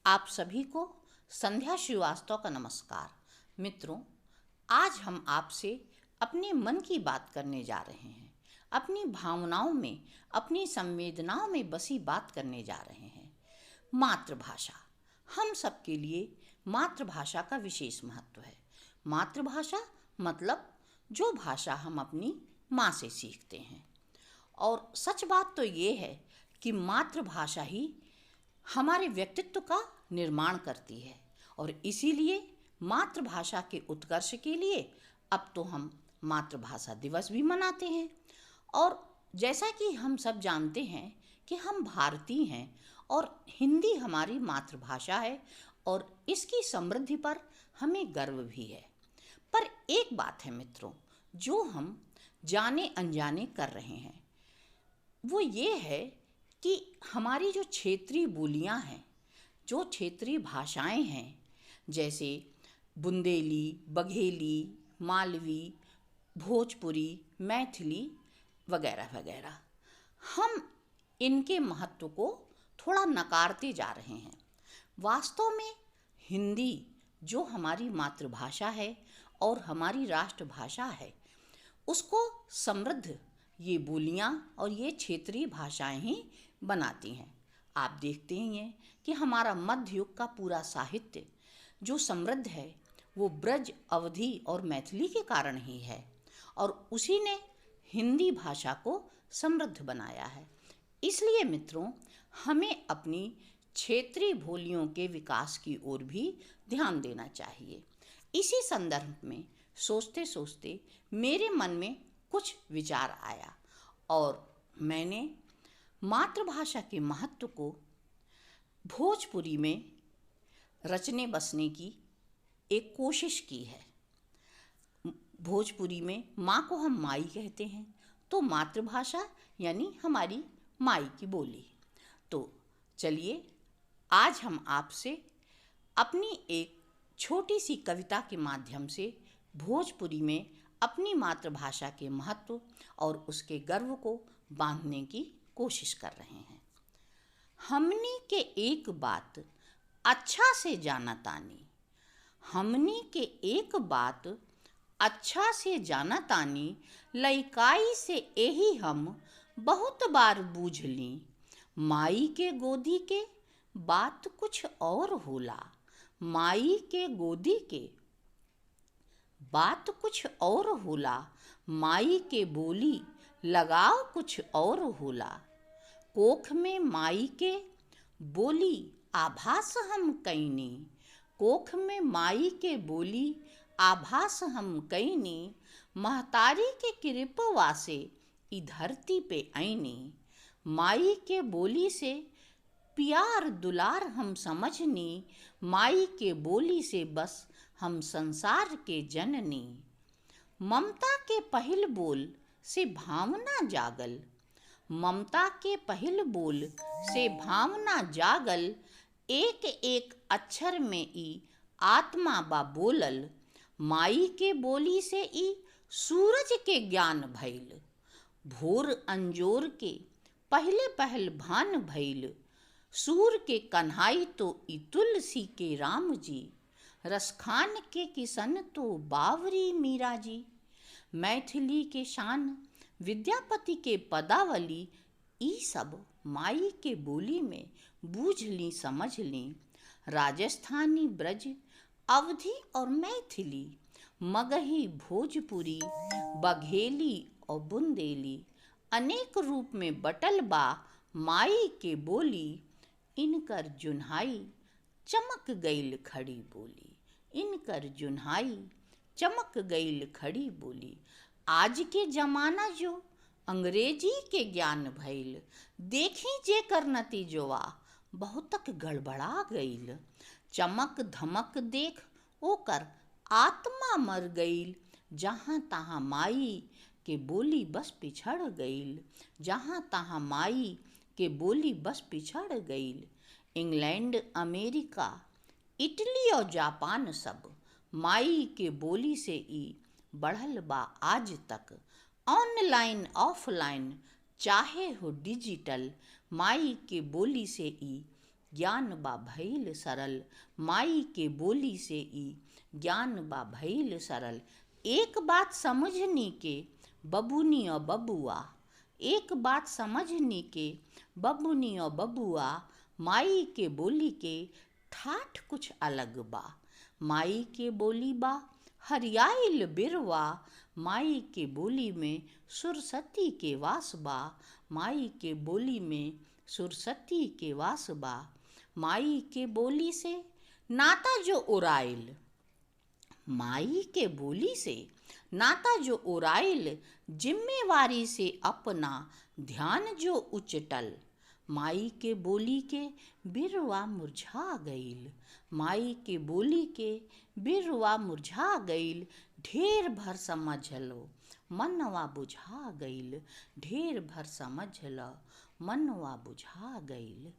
आप सभी को संध्या श्रीवास्तव का नमस्कार। मित्रों, आज हम आपसे अपने मन की बात करने जा रहे हैं। अपनी भावनाओं में, अपनी संवेदनाओं में बसी बात करने जा रहे हैं। मातृभाषा। हम सबके लिए मातृभाषा का विशेष महत्व है। मातृभाषा मतलब जो भाषा हम अपनी माँ से सीखते हैं। और सच बात तो ये है कि मातृभाषा ही हमारे व्यक्तित्व का निर्माण करती है और इसीलिए मातृभाषा के उत्कर्ष के लिए अब तो हम मातृभाषा दिवस भी मनाते हैं। और जैसा कि हम सब जानते हैं कि हम भारतीय हैं और हिंदी हमारी मातृभाषा है और इसकी समृद्धि पर हमें गर्व भी है। पर एक बात है मित्रों, जो हम जाने अनजाने कर रहे हैं वो ये है कि हमारी जो क्षेत्रीय बोलियां हैं, जो क्षेत्रीय भाषाएं हैं, जैसे बुंदेली, बघेली, मालवी, भोजपुरी, मैथिली वगैरह वगैरह, हम इनके महत्व को थोड़ा नकारते जा रहे हैं। वास्तव में हिंदी जो हमारी मातृभाषा है और हमारी राष्ट्रभाषा है, उसको समृद्ध ये बोलियां और ये क्षेत्रीय भाषाएं ही बनाती हैं। आप देखते ही हैं कि हमारा मध्य युग का पूरा साहित्य जो समृद्ध है वो ब्रज, अवधी और मैथिली के कारण ही है और उसी ने हिंदी भाषा को समृद्ध बनाया है। इसलिए मित्रों, हमें अपनी क्षेत्रीय बोलियों के विकास की ओर भी ध्यान देना चाहिए। इसी संदर्भ में सोचते सोचते मेरे मन में कुछ विचार आया और मैंने मातृभाषा के महत्व को भोजपुरी में रचने बसने की एक कोशिश की है। भोजपुरी में माँ को हम माई कहते हैं, तो मातृभाषा यानी हमारी माई की बोली। तो चलिए आज हम आपसे अपनी एक छोटी सी कविता के माध्यम से भोजपुरी में अपनी मातृभाषा के महत्व और उसके गर्व को बांधने की कोशिश कर रहे हैं। हमनी के एक बात अच्छा से जाना तानी, हमनी के एक बात अच्छा से जाना तानी, लइकाई से यही हम बहुत बार बूझ ली, माई के गोदी के बात कुछ और होला, माई के गोदी के बात कुछ और होला, माई के बोली लगाव कुछ और होला, कोख में माई के बोली आभास हम कैनी, कोख में माई के बोली आभास हम कैनी, महतारी के कृपवा से ई धरती पे आईनी, माई के बोली से प्यार दुलार हम समझनी, माई के बोली से बस हम संसार के जननी, ममता के पहिल बोल से भावना जागल, ममता के पहिल बोल से भावना जागल, एक एक अक्षर में ई आत्मा बा बोलल, माई के बोली से ई सूरज के ज्ञान भइल, भोर अंजोर के पहले पहल भान भइल, सूर के कन्हाई तो ई तुलसी के राम जी, रसखान के किसन तो बावरी मीरा जी, मैथिली के शान विद्यापति के पदावली, ई सब माई के बोली में बूझ ली समझ ली, राजस्थानी ब्रज, अवधी और मैथिली, मगही, भोजपुरी, बघेली और बुंदेली, अनेक रूप में बटल बा माई के बोली, इनकर जुन्हाई चमक गईल खड़ी बोली, इनकर जुन्हाई चमक गईल खड़ी बोली। आज के जमाना जो अंग्रेजी के ज्ञान भइल, देखी जे कर नतीजवा बहुतक गड़बड़ा गईल, चमक धमक देख ओकर आत्मा मर गईल, जहाँ तहाँ माई के बोली बस पिछड़ गईल, जहाँ तहाँ माई के बोली बस पिछड़ गईल। इंग्लैंड, अमेरिका, इटली और जापान सब माई के बोली से ई बढ़ल बा आज तक, ऑनलाइन ऑफलाइन चाहे हो डिजिटल, माई के बोली से ई ज्ञान बा भइल सरल, माई के बोली से ई ज्ञान बा भइल सरल। एक बात समझनी के बबुनी और बबुआ, एक बात समझनी के बबुनी और बबुआ, माई के बोली के ठाठ कुछ अलग बा। माई के बोली बा हरियाइल बिरवा, माई के बोली में सुरसती के वास बा। माई के बोली में सुरसती के वास बा। माई के बोली से नाता जो उड़ाइल, माई के बोली से नाता जो उड़ाइल, जिम्मेवारी से अपना ध्यान जो उचटल। माई के बोली के बिरवा मुरझा गईल, माई के बोली के बिरवा मुरझा गईल। ढेर भर समझ लो मनवा बुझा गईल, ढेर भर समझ लो मनवा बुझा गईल।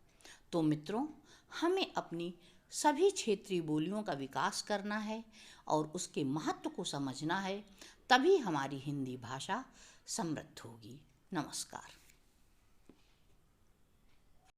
तो मित्रों, हमें अपनी सभी क्षेत्रीय बोलियों का विकास करना है और उसके महत्व को समझना है, तभी हमारी हिंदी भाषा समृद्ध होगी। नमस्कार।